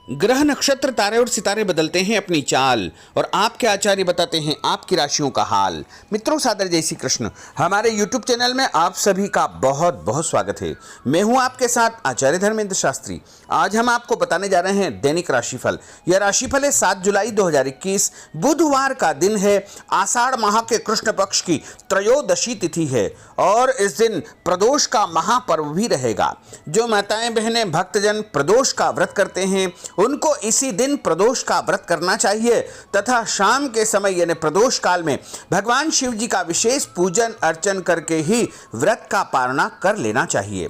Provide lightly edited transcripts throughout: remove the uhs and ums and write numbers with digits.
ग्रह नक्षत्र तारे और सितारे बदलते हैं अपनी चाल और आपके आचार्य बताते हैं आपकी राशियों का हाल। मित्रों, सादर जय श्री कृष्ण। हमारे YouTube चैनल में आप सभी का बहुत बहुत स्वागत है। मैं हूं आपके साथ आचार्य धर्मेंद्र शास्त्री। आज हम आपको बताने जा रहे हैं दैनिक राशिफल। यह राशिफल है 7 जुलाई 2021 बुधवार का दिन है। आषाढ़ माह के कृष्ण पक्ष की त्रयोदशी तिथि है और इस दिन प्रदोष का महापर्व भी रहेगा। जो माताएं बहनें भक्तजन प्रदोष का व्रत करते हैं उनको इसी दिन प्रदोष का व्रत करना चाहिए तथा शाम के समय यानी प्रदोष काल में भगवान शिव जी का विशेष पूजन अर्चन करके ही व्रत का पालना कर लेना चाहिए।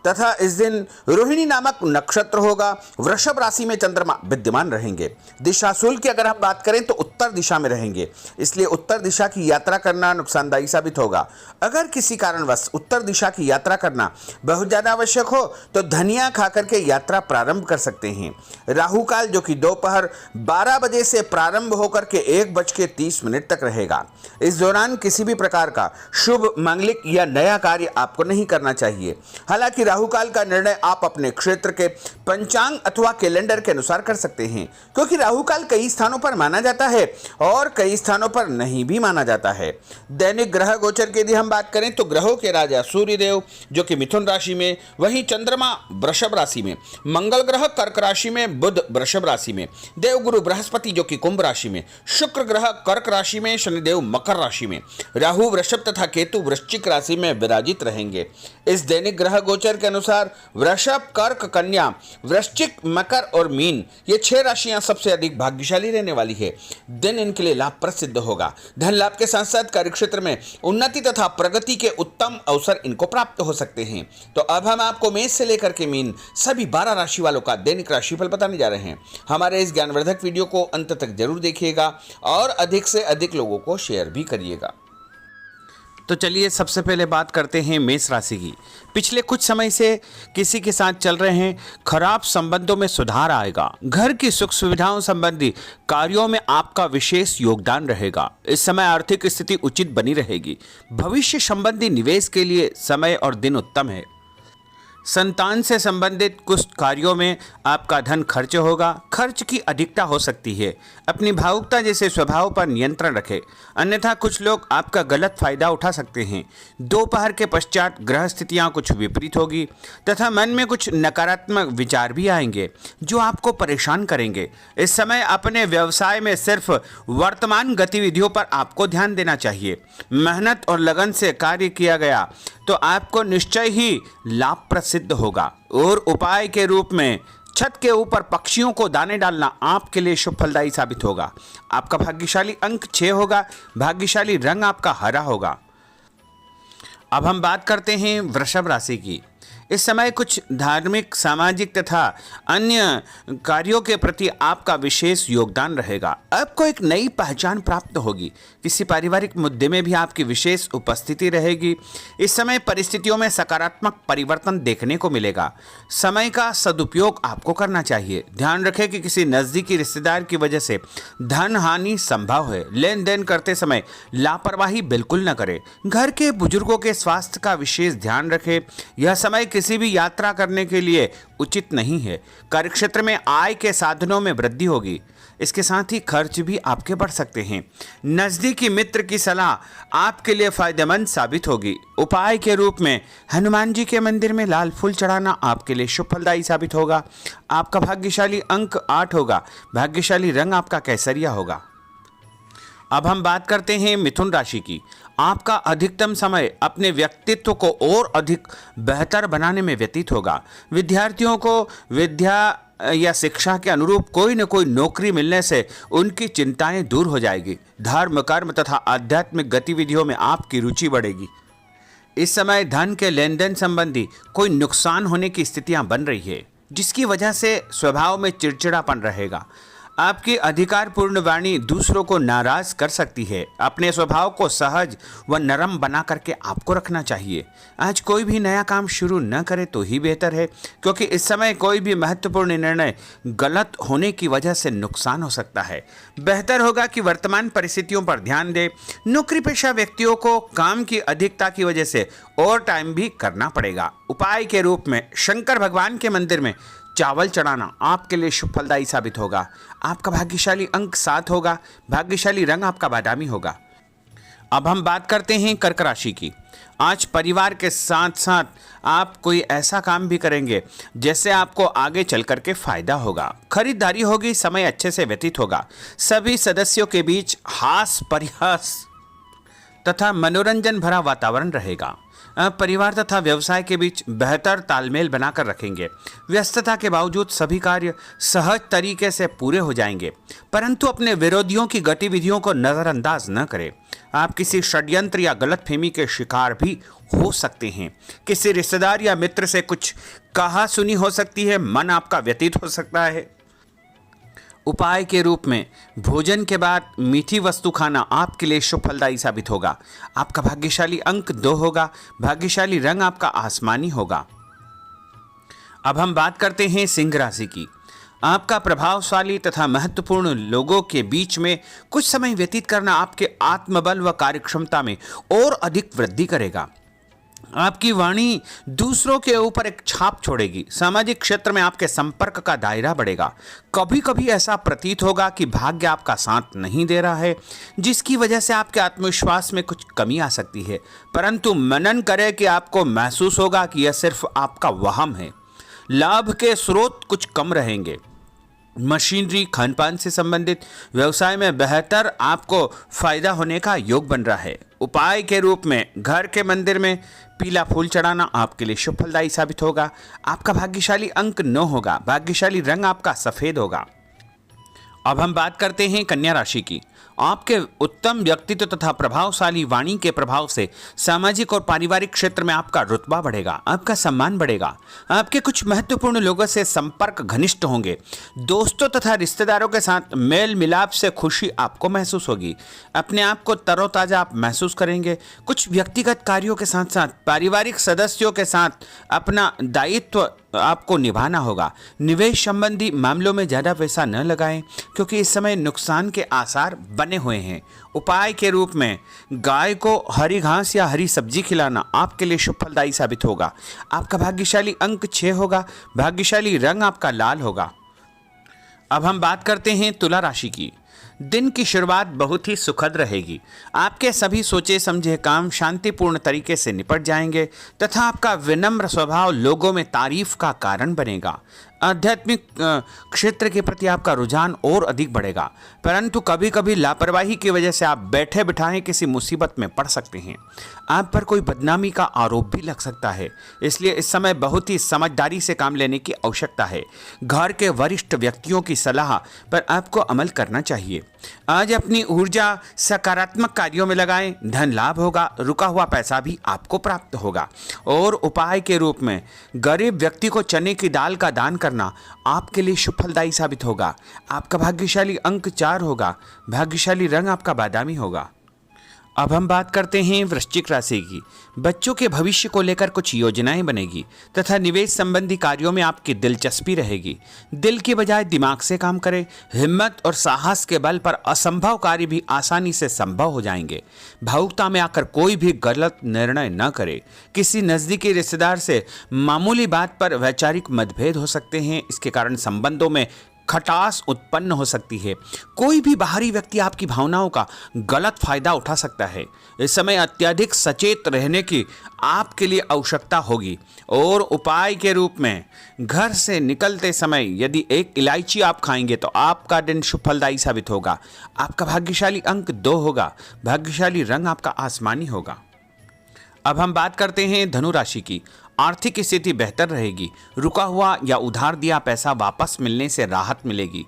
तथा इस दिन रोहिणी नामक नक्षत्र होगा। वृषभ राशि में चंद्रमा विद्यमान रहेंगे। दिशाशूल की अगर हम बात करें तो उत्तर दिशा में रहेंगे, इसलिए उत्तर दिशा की यात्रा करना नुकसानदायी साबित होगा। अगर किसी कारणवश उत्तर दिशा की यात्रा करना बहुत ज्यादा आवश्यक हो तो धनिया खाकर के यात्रा प्रारंभ कर सकते हैं। राहु काल जो कि दोपहर 12 बजे से प्रारंभ होकर के 1:30 तक रहेगा। इस दौरान किसी भी प्रकार का शुभ मांगलिक या नया कार्य आपको नहीं करना चाहिए। हालांकि राहु काल का निर्णय आप अपने क्षेत्र के पंचांग अथवा कैलेंडर के अनुसार कर सकते हैं, क्योंकि राहु काल कई स्थानों पर माना जाता है और कई स्थानों पर नहीं भी माना जाता है। दैनिक ग्रह गोचर के यदि हम बात करें तो ग्रहों के राजा सूर्यदेव जो कि मिथुन राशि में, वहीं चंद्रमा वृषभ राशि में, मंगल ग्रह कर्क राशि में, बुध वृषभ राशि में, देवगुरु बृहस्पति जो कि कुंभ राशि में, शुक्र ग्रह कर्क राशि में, शनिदेव मकर राशि में, राहु वृषभ तथा केतु वृश्चिक राशि में विराजित रहेंगे। इस दैनिक ग्रह गोचर के अनुसार वृषभ, कर्क, कन्या, वृश्चिक, मकर और मीन ये 6 राशियां सबसे अधिक भाग्यशाली रहने वाली है। दिन इनके लिए लाभप्रद सिद्ध होगा। धन लाभ के साथ साथ कार्यक्षेत्र में उन्नति तथा प्रगति के उत्तम अवसर इनको प्राप्त हो सकते हैं। तो अब हम आपको मेष से लेकर के मीन सभी 12 राशि वालों का दैनिक राशिफल बताने जा रहे हैं। हमारे इस ज्ञानवर्धक वीडियो को अंत तक जरूर देखिएगा और अधिक से अधिक लोगों को शेयर भी करिएगा। तो चलिए सबसे पहले बात करते हैं मेष राशि की। पिछले कुछ समय से किसी के साथ चल रहे हैं खराब संबंधों में सुधार आएगा। घर की सुख सुविधाओं संबंधी कार्यों में आपका विशेष योगदान रहेगा। इस समय आर्थिक स्थिति उचित बनी रहेगी। भविष्य संबंधी निवेश के लिए समय और दिन उत्तम है। संतान से संबंधित कुछ कार्यों में आपका धन खर्च होगा। खर्च की अधिकता हो सकती है। अपनी भावुकता जैसे स्वभाव पर नियंत्रण रखें, अन्यथा कुछ लोग आपका गलत फायदा उठा सकते हैं। दोपहर के पश्चात ग्रह स्थितियां कुछ विपरीत होगी तथा मन में कुछ नकारात्मक विचार भी आएंगे जो आपको परेशान करेंगे। इस समय अपने व्यवसाय में सिर्फ वर्तमान गतिविधियों पर आपको ध्यान देना चाहिए। मेहनत और लगन से कार्य किया गया तो आपको निश्चय ही लाभप्रद सिद्ध होगा। और उपाय के रूप में छत के ऊपर पक्षियों को दाने डालना आपके लिए शुभ फलदायी साबित होगा। आपका भाग्यशाली अंक 6 होगा। भाग्यशाली रंग आपका हरा होगा। अब हम बात करते हैं वृषभ राशि की। इस समय कुछ धार्मिक, सामाजिक तथा अन्य कार्यों के प्रति आपका विशेष योगदान रहेगा। आपको एक नई पहचान प्राप्त होगी। किसी पारिवारिक मुद्दे में भी आपकी विशेष उपस्थिति रहेगी। इस समय परिस्थितियों में सकारात्मक परिवर्तन देखने को मिलेगा। समय का सदुपयोग आपको करना चाहिए। ध्यान रखें कि किसी नज़दीकी रिश्तेदार की वजह से धन हानि संभव है। लेन देन करते समय लापरवाही बिल्कुल न करें। घर के बुजुर्गों के स्वास्थ्य का विशेष ध्यान रखें। यह समय किसी भी यात्रा करने के लिए उचित नहीं है। कार्यक्षेत्र में आय के साधनों में वृद्धि होगी। इसके साथ ही खर्च भी आपके बढ़ सकते हैं। नजदीकी मित्र की सलाह आपके लिए फायदेमंद साबित होगी। उपाय के रूप में हनुमान जी के मंदिर में लाल फूल चढ़ाना आपके लिए शुभ फलदायी साबित होगा। आपका भाग्यशाली अंक 8 होगा। भाग्यशाली रंग आपका केसरिया होगा। अब हम बात करते हैं मिथुन राशि की। आपका अधिकतम समय अपने व्यक्तित्व को और अधिक बेहतर बनाने में व्यतीत होगा। विद्यार्थियों को विद्या या शिक्षा के अनुरूप कोई न कोई नौकरी मिलने से उनकी चिंताएं दूर हो जाएगी। धर्म, कर्म तथा आध्यात्मिक गतिविधियों में आपकी रुचि बढ़ेगी। इस समय धन के लेन देन संबंधी कोई नुकसान होने की स्थितियां बन रही है, जिसकी वजह से स्वभाव में चिड़चिड़ापन रहेगा। आपकी अधिकारपूर्ण वाणी दूसरों को नाराज कर सकती है। अपने स्वभाव को सहज व नरम बना करके आपको रखना चाहिए। आज कोई भी नया काम शुरू न करे तो ही बेहतर है, क्योंकि इस समय कोई भी महत्वपूर्ण निर्णय गलत होने की वजह से नुकसान हो सकता है। बेहतर होगा कि वर्तमान परिस्थितियों पर ध्यान दें। नौकरी पेशा व्यक्तियों को काम की अधिकता की वजह से ओवर टाइम भी करना पड़ेगा। उपाय के रूप में शंकर भगवान के मंदिर में चावल चढ़ाना आपके लिए शुभ फलदायी साबित होगा। आपका भाग्यशाली अंक 7 होगा। भाग्यशाली रंग आपका बादामी होगा। अब हम बात करते हैं कर्क राशि की। आज परिवार के साथ साथ आप कोई ऐसा काम भी करेंगे जिससे आपको आगे चल करके फायदा होगा। खरीदारी होगी, समय अच्छे से व्यतीत होगा। सभी सदस्यों के बीच हास परिहास तथा मनोरंजन भरा वातावरण रहेगा। परिवार तथा व्यवसाय के बीच बेहतर तालमेल बनाकर रखेंगे। व्यस्तता के बावजूद सभी कार्य सहज तरीके से पूरे हो जाएंगे, परंतु अपने विरोधियों की गतिविधियों को नज़रअंदाज न करें। आप किसी षड्यंत्र या गलतफहमी के शिकार भी हो सकते हैं। किसी रिश्तेदार या मित्र से कुछ कहा सुनी हो सकती है। मन आपका व्यतीत हो सकता है। उपाय के रूप में भोजन के बाद मीठी वस्तु खाना आपके लिए शुभ फलदायी साबित होगा। आपका भाग्यशाली अंक 2 होगा। भाग्यशाली रंग आपका आसमानी होगा। अब हम बात करते हैं सिंह राशि की। आपका प्रभावशाली तथा महत्वपूर्ण लोगों के बीच में कुछ समय व्यतीत करना आपके आत्मबल व कार्यक्षमता में और अधिक वृद्धि करेगा। आपकी वाणी दूसरों के ऊपर एक छाप छोड़ेगी। सामाजिक क्षेत्र में आपके संपर्क का दायरा बढ़ेगा। कभी कभी ऐसा प्रतीत होगा कि भाग्य आपका साथ नहीं दे रहा है, जिसकी वजह से आपके आत्मविश्वास में कुछ कमी आ सकती है, परंतु मनन करें कि आपको महसूस होगा कि यह सिर्फ आपका वहम है। लाभ के स्रोत कुछ कम रहेंगे। मशीनरी, खानपान से संबंधित व्यवसाय में बेहतर आपको फायदा होने का योग बन रहा है। उपाय के रूप में घर के मंदिर में पीला फूल चढ़ाना आपके लिए शुभ फलदायी साबित होगा। आपका भाग्यशाली अंक 9 होगा। भाग्यशाली रंग आपका सफेद होगा। अब हम बात करते हैं कन्या राशि की। आपके उत्तम व्यक्तित्व तथा प्रभावशाली वाणी के प्रभाव से सामाजिक और पारिवारिक क्षेत्र में आपका रुतबा बढ़ेगा, आपका सम्मान बढ़ेगा। आपके कुछ महत्वपूर्ण लोगों से संपर्क घनिष्ठ होंगे। दोस्तों तथा रिश्तेदारों के साथ मेल मिलाप से खुशी आपको महसूस होगी। अपने आप को तरोताजा आप महसूस करेंगे। कुछ व्यक्तिगत कार्यों के साथ साथ पारिवारिक सदस्यों के साथ अपना दायित्व आपको निभाना होगा। निवेश संबंधी मामलों में ज़्यादा पैसा न लगाएं, क्योंकि इस समय नुकसान के आसार बने हुए हैं। उपाय के रूप में गाय को हरी घास या हरी सब्जी खिलाना आपके लिए शुभ फलदायी साबित होगा। आपका भाग्यशाली अंक 6 होगा। भाग्यशाली रंग आपका लाल होगा। अब हम बात करते हैं तुला राशि की। दिन की शुरुआत बहुत ही सुखद रहेगी। आपके सभी सोचे समझे काम शांतिपूर्ण तरीके से निपट जाएंगे तथा आपका विनम्र स्वभाव लोगों में तारीफ का कारण बनेगा। आध्यात्मिक क्षेत्र के प्रति आपका रुझान और अधिक बढ़ेगा, परंतु कभी कभी लापरवाही की वजह से आप बैठे बिठाए किसी मुसीबत में पड़ सकते हैं। आप पर कोई बदनामी का आरोप भी लग सकता है, इसलिए इस समय बहुत ही समझदारी से काम लेने की आवश्यकता है। घर के वरिष्ठ व्यक्तियों की सलाह पर आपको अमल करना चाहिए। आज अपनी ऊर्जा सकारात्मक कार्यों में लगाएं। धन लाभ होगा। रुका हुआ पैसा भी आपको प्राप्त होगा। और उपाय के रूप में गरीब व्यक्ति को चने की दाल का दान करना आपके लिए शुभ फलदायी साबित होगा। आपका भाग्यशाली अंक 4 होगा। भाग्यशाली रंग आपका बादामी होगा। अब हम बात करते हैं वृश्चिक राशि की। बच्चों के भविष्य को लेकर कुछ योजनाएं बनेगी तथा निवेश संबंधी कार्यों में आपकी दिलचस्पी रहेगी। दिल की बजाय दिमाग से काम करें। हिम्मत और साहस के बल पर असंभव कार्य भी आसानी से संभव हो जाएंगे। भावुकता में आकर कोई भी गलत निर्णय न करें। किसी नज़दीकी रिश्तेदार से मामूली बात पर वैचारिक मतभेद हो सकते हैं। इसके कारण संबंधों में खटास उत्पन्न हो सकती है। कोई भी बाहरी व्यक्ति आपकी भावनाओं का गलत फायदा उठा सकता है। इस समय अत्यधिक सचेत रहने की आपके लिए आवश्यकता होगी। और उपाय के रूप में घर से निकलते समय यदि एक इलायची आप खाएंगे तो आपका दिन शुभ फलदायी साबित होगा। आपका भाग्यशाली अंक 2 होगा। भाग्यशाली रंग आपका आसमानी होगा। अब हम बात करते हैं धनु राशि की। आर्थिक स्थिति बेहतर रहेगी। रुका हुआ या उधार दिया पैसा वापस मिलने से राहत मिलेगी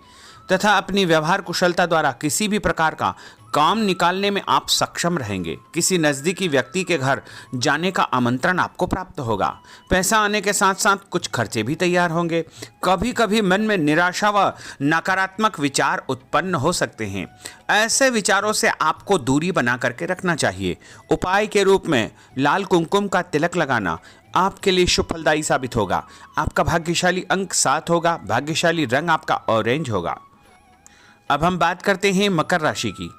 तथा अपनी व्यवहार कुशलता द्वारा किसी भी प्रकार का काम निकालने में आप सक्षम रहेंगे। किसी नज़दीकी व्यक्ति के घर जाने का आमंत्रण आपको प्राप्त होगा। पैसा आने के साथ साथ कुछ खर्चे भी तैयार होंगे। कभी कभी मन में निराशा व नकारात्मक विचार उत्पन्न हो सकते हैं। ऐसे विचारों से आपको दूरी बना करके रखना चाहिए। उपाय के रूप में लाल कुमकुम का तिलक लगाना आपके लिए शुभ फलदायी साबित होगा। आपका भाग्यशाली अंक 7 होगा। भाग्यशाली रंग आपका ऑरेंज होगा। अब हम बात करते हैं मकर राशि की।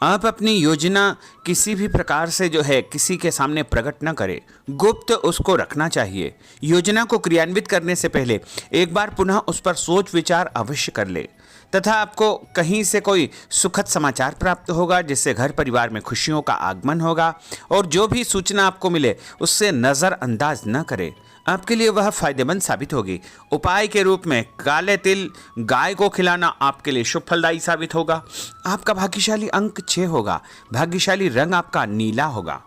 आप अपनी योजना किसी भी प्रकार से जो है किसी के सामने प्रकट न करें, गुप्त उसको रखना चाहिए। योजना को क्रियान्वित करने से पहले एक बार पुनः उस पर सोच विचार अवश्य कर ले तथा आपको कहीं से कोई सुखद समाचार प्राप्त होगा जिससे घर परिवार में खुशियों का आगमन होगा और जो भी सूचना आपको मिले उससे नज़रअंदाज न करें, आपके लिए वह फायदेमंद साबित होगी। उपाय के रूप में काले तिल गाय को खिलाना आपके लिए शुभ फलदायी साबित होगा। आपका भाग्यशाली अंक 6 होगा। भाग्यशाली रंग आपका नीला होगा।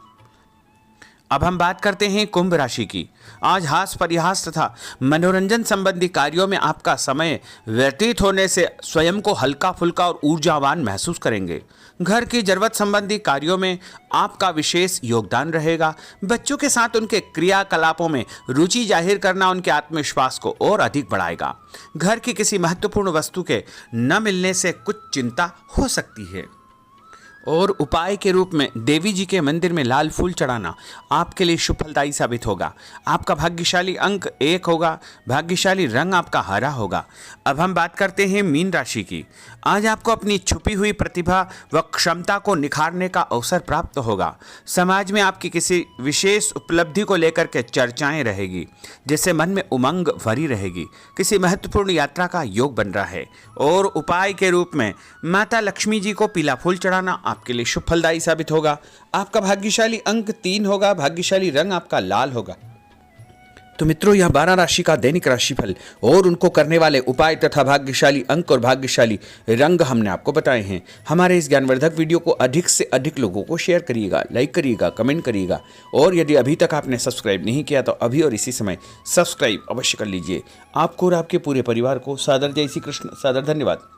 अब हम बात करते हैं कुंभ राशि की। आज हास परिहास तथा मनोरंजन संबंधी कार्यों में आपका समय व्यतीत होने से स्वयं को हल्का फुल्का और ऊर्जावान महसूस करेंगे। घर की जरूरत संबंधी कार्यों में आपका विशेष योगदान रहेगा। बच्चों के साथ उनके क्रियाकलापों में रुचि जाहिर करना उनके आत्मविश्वास को और अधिक बढ़ाएगा। घर की किसी महत्वपूर्ण वस्तु के न मिलने से कुछ चिंता हो सकती है। और उपाय के रूप में देवी जी के मंदिर में लाल फूल चढ़ाना आपके लिए शुभ फलदायी साबित होगा। आपका भाग्यशाली अंक 1 होगा। भाग्यशाली रंग आपका हरा होगा। अब हम बात करते हैं मीन राशि की। आज आपको अपनी छुपी हुई प्रतिभा व क्षमता को निखारने का अवसर प्राप्त होगा। समाज में आपकी किसी विशेष उपलब्धि को लेकर के चर्चाएं रहेगी जिससे मन में उमंग भरी रहेगी। किसी महत्वपूर्ण यात्रा का योग बन रहा है। और उपाय के रूप में माता लक्ष्मी जी को पीला फूल चढ़ाना आपके लिए शुभ फलदायी साबित होगा। आपका भाग्यशाली अंक 3 होगा। भाग्यशाली रंग आपका लाल होगा। तो मित्रों, यह 12 राशि का दैनिक राशिफल और उनको करने वाले उपाय तथा भाग्यशाली अंक और भाग्यशाली रंग हमने आपको बताए हैं। हमारे इस ज्ञानवर्धक वीडियो को अधिक से अधिक लोगों को शेयर करिएगा, लाइक करिएगा, कमेंट करिएगा और यदि अभी तक आपने सब्सक्राइब नहीं किया तो अभी और इसी समय सब्सक्राइब अवश्य कर लीजिए। आपको और आपके पूरे परिवार को सादर जय श्री कृष्ण, सादर धन्यवाद।